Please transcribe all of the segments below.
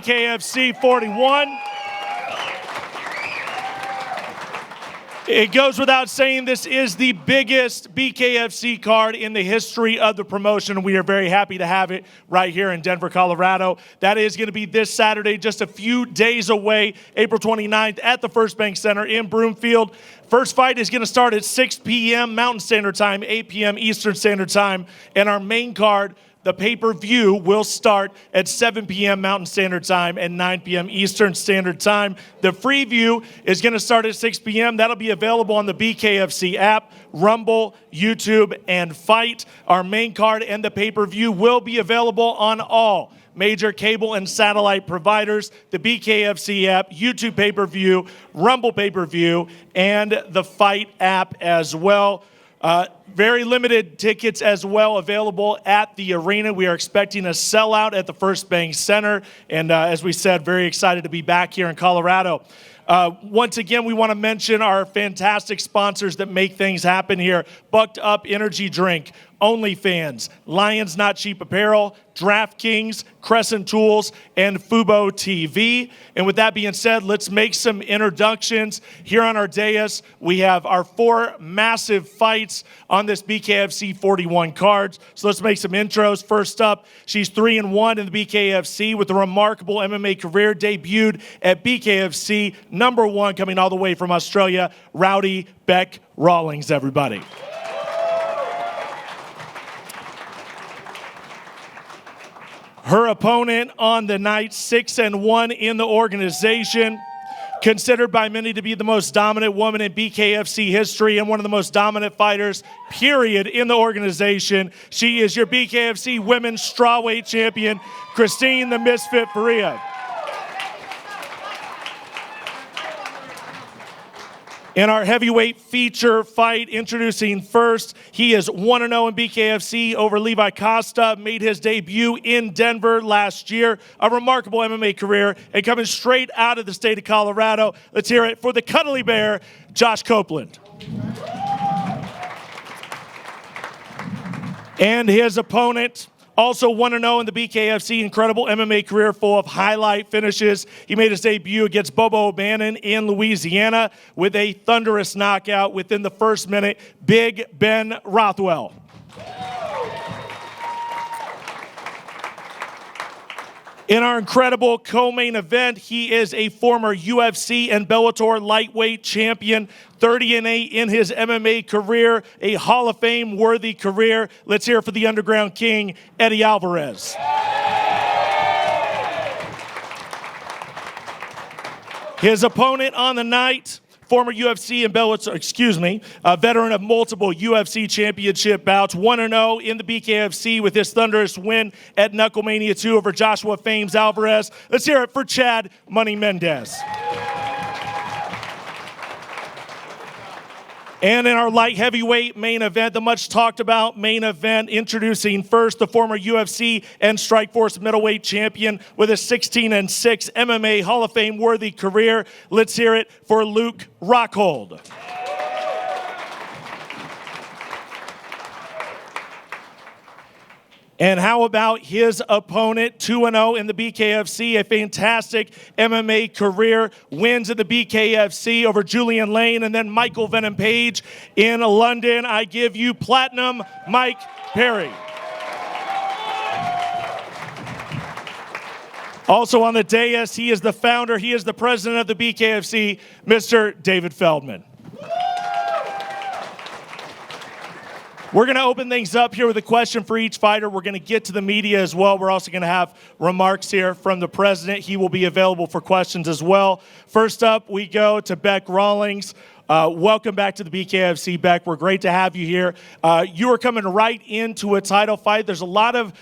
BKFC 41. It goes without saying, this is the biggest BKFC card in the history of the promotion. We are very happy to have it right here in Denver, Colorado. That is going to be this Saturday, just a few days away, April 29th at the First Bank Center in Broomfield. First fight is going to start at 6 p.m. Mountain Standard Time, 8 p.m. Eastern Standard Time. And our main card, the pay-per-view, will start at 7 p.m. Mountain Standard Time and 9 p.m. Eastern Standard Time. The free view is going to start at 6 p.m. That'll be available on the BKFC app, Rumble, YouTube, and Fight. Our main card and the pay-per-view will be available on all major cable and satellite providers, the BKFC app, YouTube pay-per-view, Rumble pay-per-view, and the Fight app as well. Very limited tickets as well available at the arena. We are expecting a sellout at the First Bank Center. And as we said, very excited to be back here in Colorado. Once again, we want to mention our fantastic sponsors that make things happen here. Bucked Up Energy Drink, OnlyFans, Lions Not Cheap Apparel, DraftKings, Crescent Tools, and Fubo TV. And with that being said, let's make some introductions. Here on our dais, we have our 4 massive fights on this BKFC 41 cards. So let's make some intros. First up, she's 3-1 in the BKFC with a remarkable MMA career, debuted at BKFC #1, coming all the way from Australia, Rowdy Beck Rawlings, everybody. Her opponent on the night, 6-1 in the organization, considered by many to be the most dominant woman in BKFC history and one of the most dominant fighters, period, in the organization. She is your BKFC Women's Strawweight Champion, Christine the Misfit Faria. In our heavyweight feature fight, introducing first, he is 1-0 in BKFC over Levi Costa, made his debut in Denver last year. A remarkable MMA career, and coming straight out of the state of Colorado. Let's hear it for the Cuddly Bear, Josh Copeland. And his opponent, also 1-0 in the BKFC, incredible MMA career full of highlight finishes. He made his debut against Bobo O'Bannon in Louisiana with a thunderous knockout within the first minute, Big Ben Rothwell. In our incredible co-main event, he is a former UFC and Bellator lightweight champion, 30-8 in his MMA career, a Hall of Fame worthy career. Let's hear it for the Underground King, Eddie Alvarez. His opponent on the night, former UFC and Bellator, a veteran of multiple UFC championship bouts, 1-0 in the BKFC with his thunderous win at Knucklemania 2 over Joshua Fames Alvarez. Let's hear it for Chad Money Mendes. And in our light heavyweight main event, the much talked about main event, introducing first the former UFC and Strikeforce middleweight champion with a 16-6 MMA Hall of Fame worthy career. Let's hear it for Luke Rockhold. And how about his opponent, 2-0 in the BKFC, a fantastic MMA career, wins at the BKFC over Julian Lane and then Michael Venom Page in London. I give you Platinum Mike Perry. Also on the dais, he is the founder, he is the president of the BKFC, Mr. David Feldman. We're going to open things up here with a question for each fighter. We're going to get to the media as well. We're also going to have remarks here from the president. He will be available for questions as well. First up, we go to Beck Rawlings. Welcome back to the BKFC, Beck. We're great to have you here. You are coming right into a title fight. There's a lot of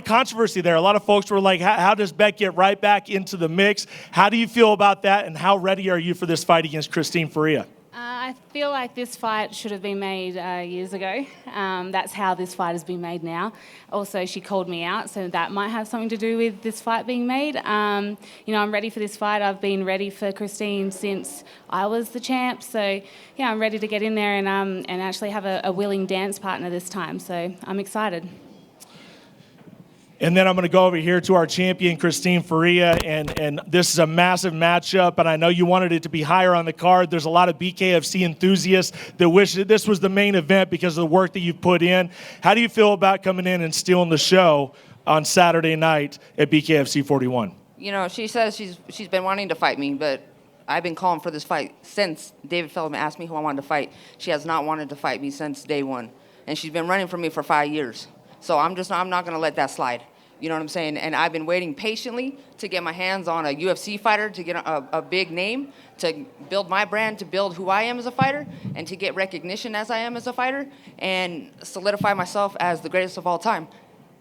controversy there. A lot of folks were like, how does Beck get right back into the mix? How do you feel about that, and how ready are you for this fight against Christine Faria? I feel like this fight should have been made years ago. That's how this fight has been made now. Also, she called me out, so that might have something to do with this fight being made. I'm ready for this fight. I've been ready for Christine since I was the champ. So, yeah, I'm ready to get in there and actually have a willing dance partner this time. So I'm excited. And then I'm going to go over here to our champion, Christine Faria, and this is a massive matchup, and I know you wanted it to be higher on the card. There's a lot of BKFC enthusiasts that wish that this was the main event because of the work that you've put in. How do you feel about coming in and stealing the show on Saturday night at BKFC 41? You know, she says she's been wanting to fight me, but I've been calling for this fight since David Feldman asked me who I wanted to fight. She has not wanted to fight me since day one, and she's been running from me for 5 years. So I'm not going to let that slide. You know what I'm saying? And I've been waiting patiently to get my hands on a UFC fighter, to get a big name, to build my brand, to build who I am as a fighter, and to get recognition as I am as a fighter, and solidify myself as the greatest of all time.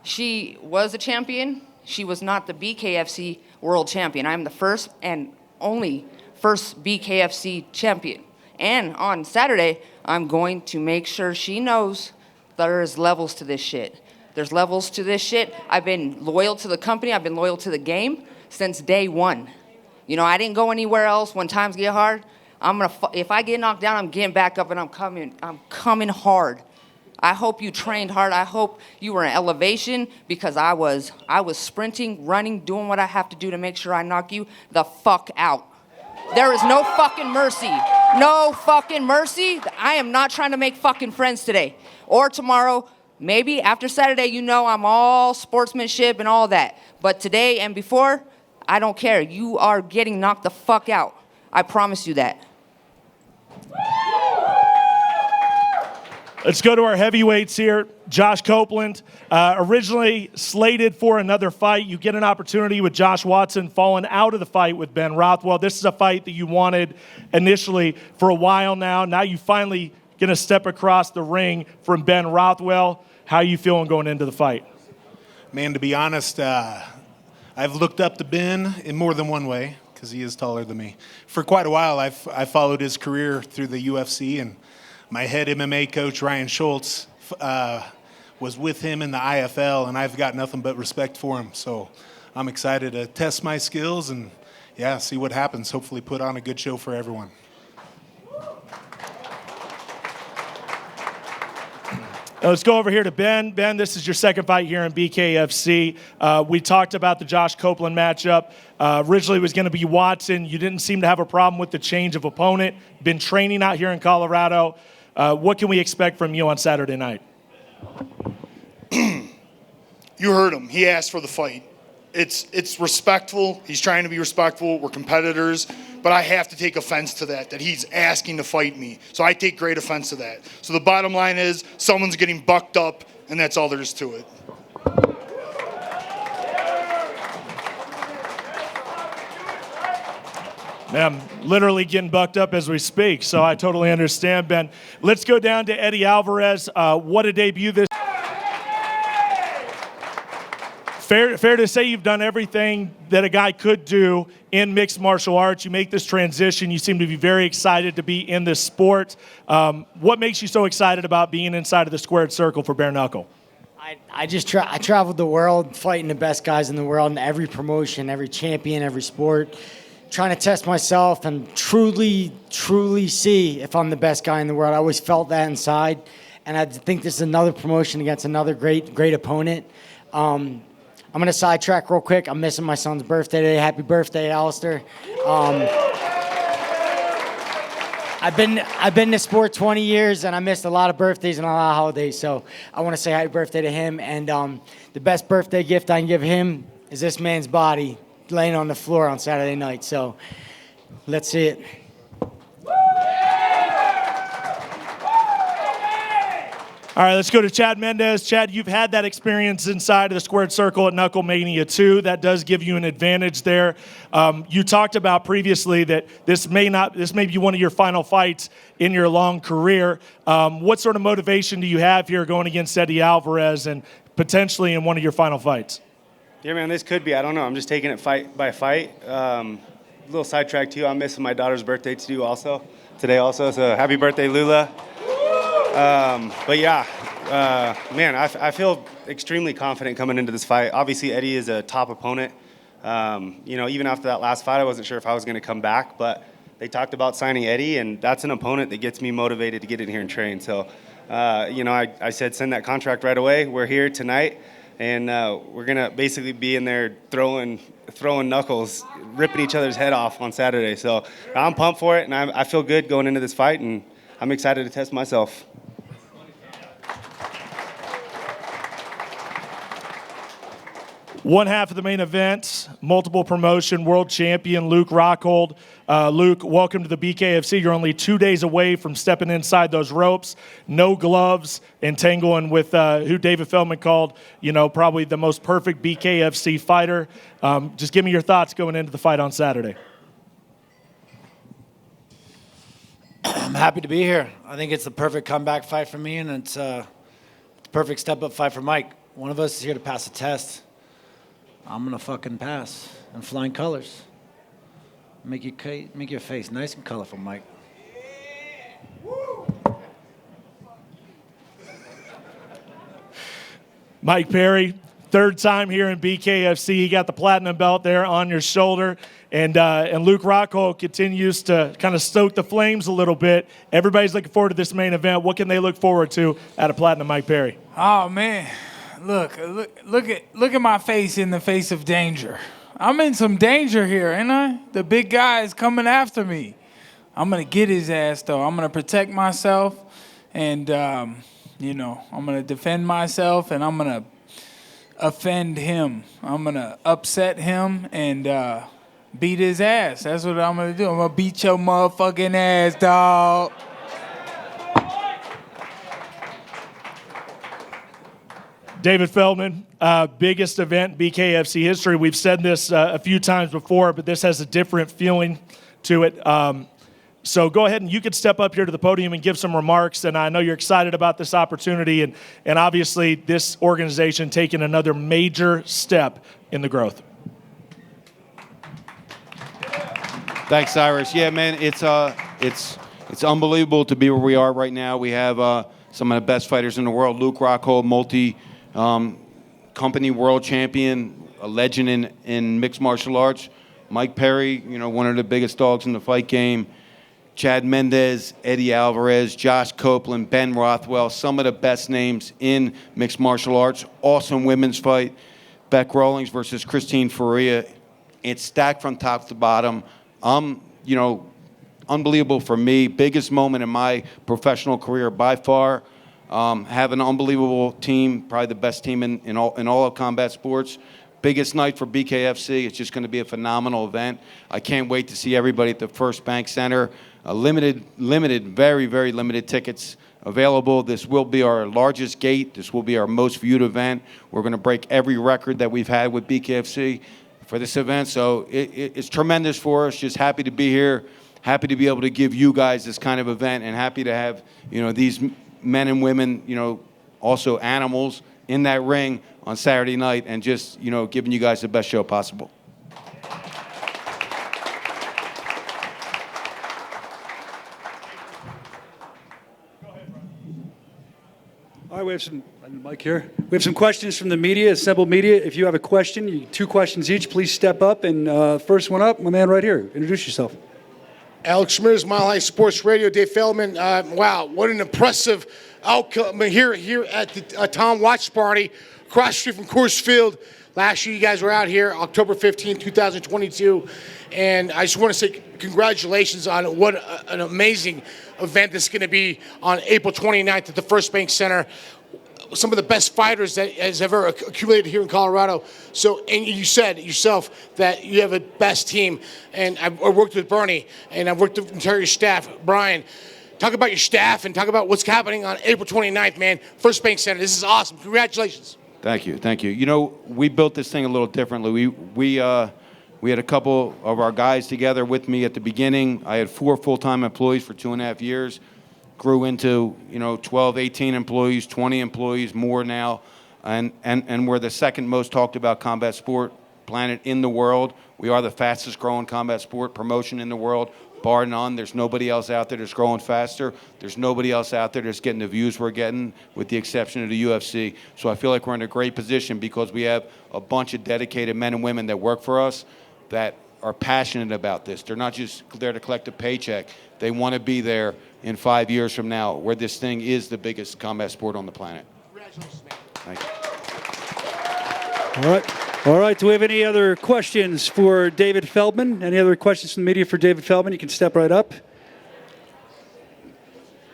She was a champion. She was not the BKFC world champion. I'm the first and only first BKFC champion. And on Saturday, I'm going to make sure she knows there's levels to this shit. There's levels to this shit. I've been loyal to the company. I've been loyal to the game since day one. You know, I didn't go anywhere else when times get hard. If I get knocked down, I'm getting back up and I'm coming hard. I hope you trained hard. I hope you were in elevation, because I was sprinting, running, doing what I have to do to make sure I knock you the fuck out. There is no fucking mercy. No fucking mercy. I am not trying to make fucking friends today or tomorrow. Maybe after Saturday, you know, I'm all sportsmanship and all that. But today and before, I don't care. You are getting knocked the fuck out. I promise you that. Let's go to our heavyweights here. Josh Copeland, originally slated for another fight. You get an opportunity with Josh Watson falling out of the fight with Ben Rothwell. This is a fight that you wanted initially for a while now. Now you finally going to step across the ring from Ben Rothwell. How are you feeling going into the fight? Man, to be honest, I've looked up to Ben in more than one way, because he is taller than me. For quite a while, I followed his career through the UFC, and my head MMA coach, Ryan Schultz, was with him in the IFL, and I've got nothing but respect for him. So I'm excited to test my skills and, yeah, see what happens. Hopefully put on a good show for everyone. Let's go over here to Ben. Ben, this is your second fight here in BKFC. We talked about the Josh Copeland matchup. Originally it was going to be Watson. You didn't seem to have a problem with the change of opponent. Been training out here in Colorado. What can we expect from you on Saturday night? You heard him. He asked for the fight. It's respectful. He's trying to be respectful. We're competitors. But I have to take offense to that he's asking to fight me. So I take great offense to that. So the bottom line is someone's getting bucked up, and that's all there is to it. I'm literally getting bucked up as we speak, so I totally understand, Ben. Let's go down to Eddie Alvarez. What a debut this. Fair to say you've done everything that a guy could do in mixed martial arts. You make this transition. You seem to be very excited to be in this sport. What makes you so excited about being inside of the squared circle for bare knuckle? I traveled the world fighting the best guys in the world in every promotion, every champion, every sport, trying to test myself and truly see if I'm the best guy in the world. I always felt that inside, and I think this is another promotion against another great opponent. I'm going to sidetrack real quick. I'm missing my son's birthday today. Happy birthday, Alistair. I've been in sport 20 years, and I missed a lot of birthdays and a lot of holidays. So I want to say happy birthday to him. And the best birthday gift I can give him is this man's body laying on the floor on Saturday night. So let's see it. All right, let's go to Chad Mendes. Chad, you've had that experience inside of the squared circle at Knuckle Mania 2. That does give you an advantage there. You talked about previously that this may be one of your final fights in your long career. What sort of motivation do you have here going against Eddie Alvarez and potentially in one of your final fights? Yeah, man, this could be. I don't know. I'm just taking it fight by fight. A little sidetrack too. I'm missing my daughter's birthday today also. So happy birthday, Lula. But yeah, man, I feel extremely confident coming into this fight. Obviously, Eddie is a top opponent. Even after that last fight, I wasn't sure if I was going to come back, but they talked about signing Eddie, and that's an opponent that gets me motivated to get in here and train. So, I said send that contract right away. We're here tonight. and we're gonna basically be in there throwing knuckles, ripping each other's head off on Saturday. So I'm pumped for it, and I feel good going into this fight, and I'm excited to test myself. One half of the main event, multiple promotion world champion Luke Rockhold. Luke, welcome to the BKFC. You're only 2 days away from stepping inside those ropes, no gloves, and tangling with who David Feldman called, probably the most perfect BKFC fighter. Just give me your thoughts going into the fight on Saturday. I'm happy to be here. I think it's the perfect comeback fight for me, and it's a perfect step-up fight for Mike. One of us is here to pass a test. I'm gonna fucking pass in flying colors. Make your face nice and colorful, Mike. Mike Perry, third time here in BKFC. He got the platinum belt there on your shoulder. And Luke Rockhold continues to kind of stoke the flames a little bit. Everybody's looking forward to this main event. What can they look forward to out of Platinum Mike Perry? Oh, man. Look at my face in the face of danger. I'm in some danger here, ain't I? The big guy is coming after me. I'm going to get his ass, though. I'm going to protect myself, and, I'm going to defend myself, and I'm going to offend him. I'm going to upset him and beat his ass. That's what I'm going to do. I'm going to beat your motherfucking ass, dog. David Feldman, biggest event in BKFC history. We've said this a few times before, but this has a different feeling to it. So go ahead and you could step up here to the podium and give some remarks. And I know you're excited about this opportunity and obviously this organization taking another major step in the growth. Thanks, Cyrus. Yeah, man, it's unbelievable to be where we are right now. We have some of the best fighters in the world. Luke Rockhold, company world champion, a legend in mixed martial arts. Mike Perry, one of the biggest dogs in the fight game. Chad Mendes, Eddie Alvarez, Josh Copeland, Ben Rothwell, some of the best names in mixed martial arts. Awesome women's fight. Beck Rawlings versus Christine Faria. It's stacked from top to bottom. Unbelievable for me. Biggest moment in my professional career by far. Have an unbelievable team, probably the best team in all of combat sports. Biggest night for BKFC. It's just going to be a phenomenal event. I can't wait to see everybody at the First Bank Center. Limited, very, very limited tickets available. This will be our largest gate. This will be our most viewed event. We're going to break every record that we've had with BKFC for this event. So it's tremendous for us. Just happy to be here. Happy to be able to give you guys this kind of event, and happy to have these men and women, also animals in that ring on Saturday night, and just giving you guys the best show possible. All right, we have some mic here. We have some questions from the media, assembled media. If you have a question, 2 questions each, please step up. And first one up, my man right here. Introduce yourself. Alex Schmidt, Mile High Sports Radio. Dave Feldman, wow, what an impressive outcome here at the Tom Watch Party across the street from Coors Field. Last year, you guys were out here, October 15, 2022. And I just want to say congratulations on what an amazing event this is going to be on April 29th at the First Bank Center. Some of the best fighters that has ever accumulated here in Colorado. So, and you said yourself that you have a best team. And I worked with Bernie, and I've worked with the entire staff. Brian, talk about your staff and talk about what's happening on April 29th, man. First Bank Center. This is awesome. Congratulations. Thank you. We built this thing a little differently. We had a couple of our guys together with me at the beginning. I had 4 full-time employees for 2.5 years. Grew into 12, 18 employees, 20 employees, more now, and we're the second most talked about combat sport planet in the world. We are the fastest growing combat sport promotion in the world, bar none. There's nobody else out there that's growing faster. There's nobody else out there that's getting the views we're getting, with the exception of the UFC. So I feel like we're in a great position because we have a bunch of dedicated men and women that work for us that are passionate about this. They're not just there to collect a paycheck. They want to be there in 5 years from now, where this thing is the biggest combat sport on the planet. Congratulations, man. Thank you. All right. All right. Do we have any other questions for David Feldman? Any other questions from the media for David Feldman? You can step right up.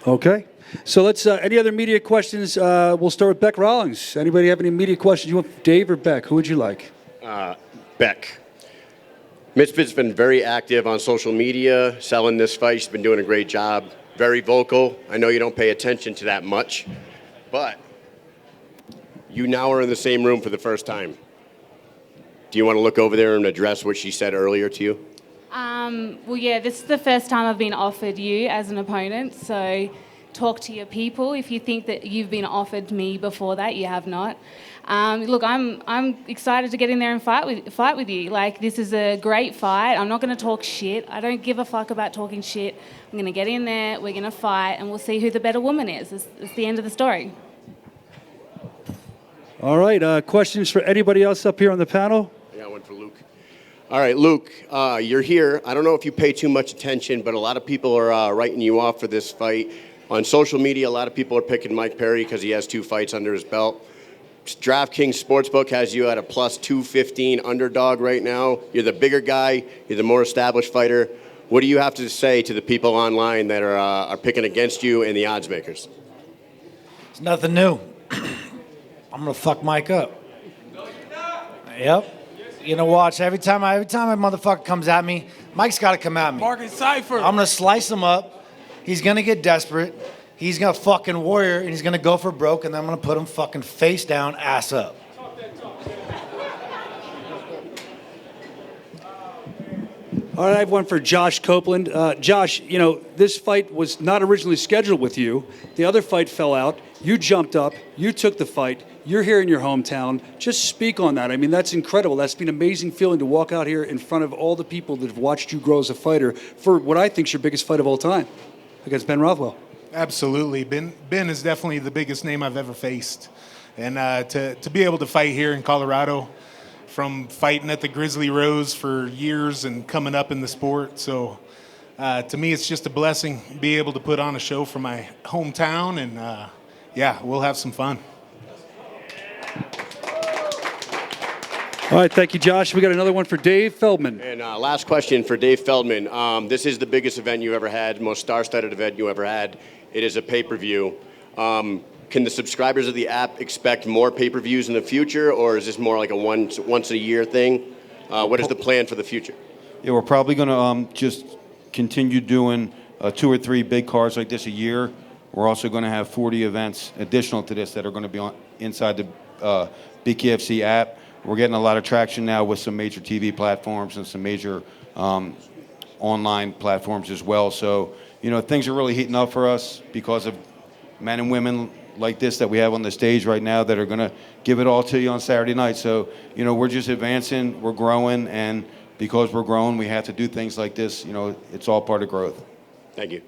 Okay. So let's, any other media questions? We'll start with Beck Rawlings. Anybody have any media questions? You want Dave or Beck? Who would you like? Beck. Misfit's been very active on social media, selling this fight. She's been doing a great job. Very vocal. I know you don't pay attention to that much, but you now are in the same room for the first time. Do you want to look over there and address what she said earlier to you? Well, yeah, this is the first time I've been offered you as an opponent, so talk to your people. If you think that you've been offered me before that, you have not. Look, I'm excited to get in there and fight with you. Like, this is a great fight. I'm not going to talk shit. I don't give a fuck about talking shit. I'm going to get in there, we're going to fight, and we'll see who the better woman is. It's the end of the story. All right. Questions for anybody else up here on the panel? I got one for Luke. All right, Luke, you're here. I don't know if you pay too much attention, but a lot of people are writing you off for this fight. On social media, a lot of people are picking Mike Perry because he has 2 fights under his belt. DraftKings Sportsbook has you at a plus 215 underdog right now. You're the bigger guy. You're the more established fighter. What do you have to say to the people online that are picking against you and the odds makers? It's nothing new. I'm gonna fuck Mike up. Yep. You know, watch every time a motherfucker comes at me, Mike's got to come at me. Marcus Cypher. I'm gonna slice him up. He's gonna get desperate. He's gonna fucking warrior, and he's gonna go for broke, and then I'm gonna put him fucking face down, ass up. All right, I have one for Josh Copeland. Josh, you know, this fight was not originally scheduled with you. The other fight fell out. You jumped up. You took the fight. You're here in your hometown. Just speak on that. I mean, that's incredible. That's been an amazing feeling to walk out here in front of all the people that have watched you grow as a fighter for what I think is your biggest fight of all time against Ben Rothwell. Absolutely. Ben is definitely the biggest name I've ever faced. And to be able to fight here in Colorado, from fighting at the Grizzly Rose for years and coming up in the sport. So to me, it's just a blessing to be able to put on a show for my hometown. And yeah, we'll have some fun. All right, thank you, Josh. We got another one for Dave Feldman. And last question for Dave Feldman. This is the biggest event you ever had, most star-studded event you ever had. It is a pay-per-view. Can the subscribers of the app expect more pay-per-views in the future, or is this more like a once-a-year thing? What is the plan for the future? Yeah, we're probably going to just continue doing 2 or 3 big cards like this a year. We're also going to have 40 events additional to this that are going to be inside the BKFC app. We're getting a lot of traction now with some major TV platforms and some major online platforms as well. So, you know, things are really heating up for us because of men and women like this that we have on the stage right now that are going to give it all to you on Saturday night. So, you know, we're just advancing, we're growing, and because we're growing, we have to do things like this. You know, it's all part of growth. Thank you.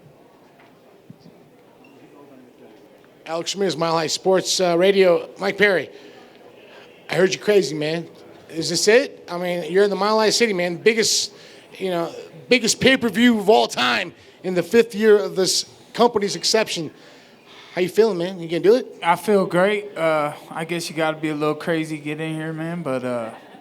Alex Schmiers, Mile High Sports Radio. Mike Perry, I heard you crazy, man. Is this it? I mean, you're in the Mile High City, man. Biggest pay-per-view of all time in the 5th year of this company's exception. How you feeling, man? You gonna do it? I feel great. I guess you got to be a little crazy to get in here, man. But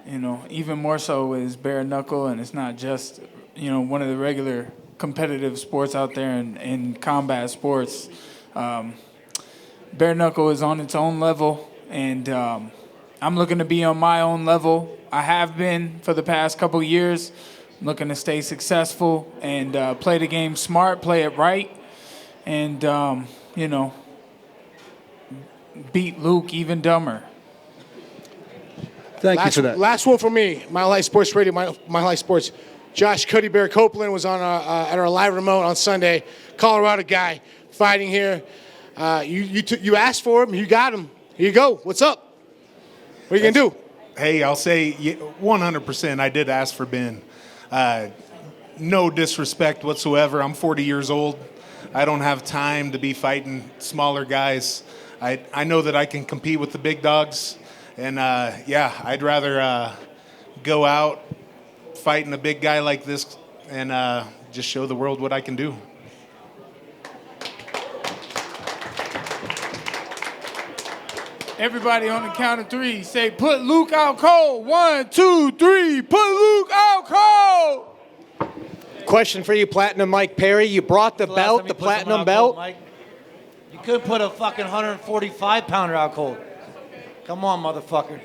you know, even more so is bare knuckle, and it's not just one of the regular competitive sports out there in combat sports. Bare knuckle is on its own level, and I'm looking to be on my own level. I have been for the past couple years. I'm looking to stay successful and play the game smart, play it right, and beat Luke even dumber. Thank you for that. Last one for me. Mile High Sports Radio, Mile High Sports. Josh Cuddy Bear Copeland was on at our live remote on Sunday. Colorado guy fighting here. You asked for him. You got him. Here you go. What's up? What are you going to do? Hey, I'll say 100% I did ask for Ben. No disrespect whatsoever. I'm 40 years old. I don't have time to be fighting smaller guys. I know that I can compete with the big dogs. And, I'd rather go out fighting a big guy like this and just show the world what I can do. Everybody on the count of 3, say, put Luke out cold. 1, 2, 3, put Luke out cold. Question for you, Platinum Mike Perry. You brought the belt, the Platinum belt. Mike. You couldn't put a fucking 145-pounder out cold. Come on, motherfucker.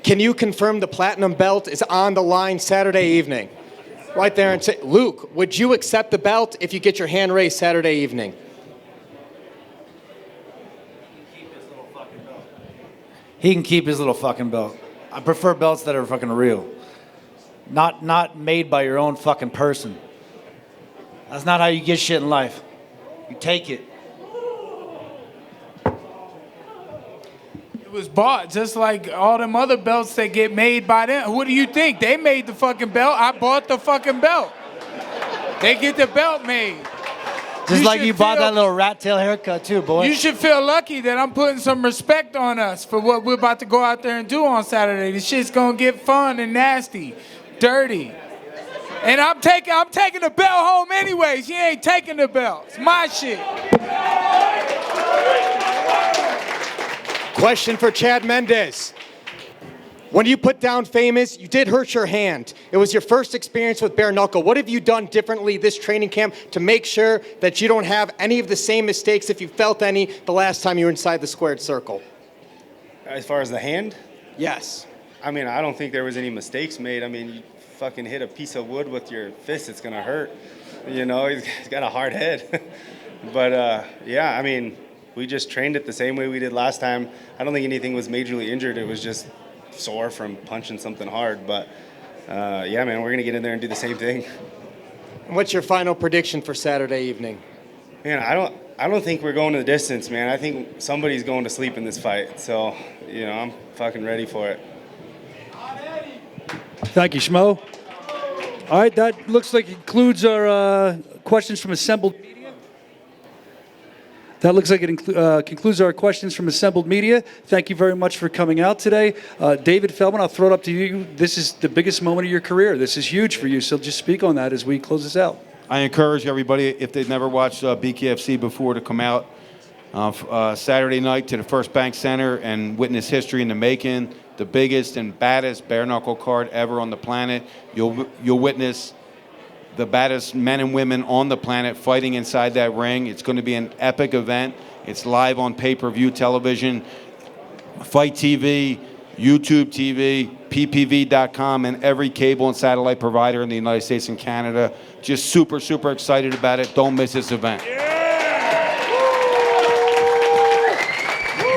Can you confirm the Platinum belt is on the line Saturday evening? Right there and say, Luke, would you accept the belt if you get your hand raised Saturday evening? He can keep his little fucking belt. I prefer belts that are fucking real. Not made by your own fucking person. That's not how you get shit in life. You take it. It was bought just like all them other belts that get made by them. What do you think? They made the fucking belt. I bought the fucking belt. They get the belt made. Just like you bought that little rat tail haircut too, boy. You should feel lucky that I'm putting some respect on us for what we're about to go out there and do on Saturday. This shit's gonna get fun and nasty, dirty. And I'm taking the belt home anyways. He ain't taking the belt. It's my shit. Question for Chad Mendes. When you put down Famous, you did hurt your hand. It was your first experience with bare knuckle. What have you done differently this training camp to make sure that you don't have any of the same mistakes, if you felt any, the last time you were inside the squared circle? As far as the hand? Yes. I mean, I don't think there was any mistakes made. I mean, you fucking hit a piece of wood with your fist, it's going to hurt. You know, he's got a hard head. But, yeah, I mean, we just trained it the same way we did last time. I don't think anything was majorly injured. It was just sore from punching something hard. But, yeah, man, we're going to get in there and do the same thing. And what's your final prediction for Saturday evening? Man, I don't think we're going to the distance, man. I think somebody's going to sleep in this fight. So, you know, I'm fucking ready for it. Thank you, Schmo. All right, that looks like it concludes our questions from assembled media. That looks like it concludes our questions from assembled media. Thank you very much for coming out today. David Feldman, I'll throw it up to you. This is the biggest moment of your career. This is huge for you, so just speak on that as we close this out. I encourage everybody, if they've never watched BKFC before, to come out Saturday night to the First Bank Center and witness history in the making. The biggest and baddest bare knuckle card ever on the planet. You'll witness the baddest men and women on the planet fighting inside that ring. It's going to be an epic event. It's live on pay-per-view television, Fight TV, YouTube TV, ppv.com, and every cable and satellite provider in the United States and Canada. Just super, super excited about it. Don't miss this event.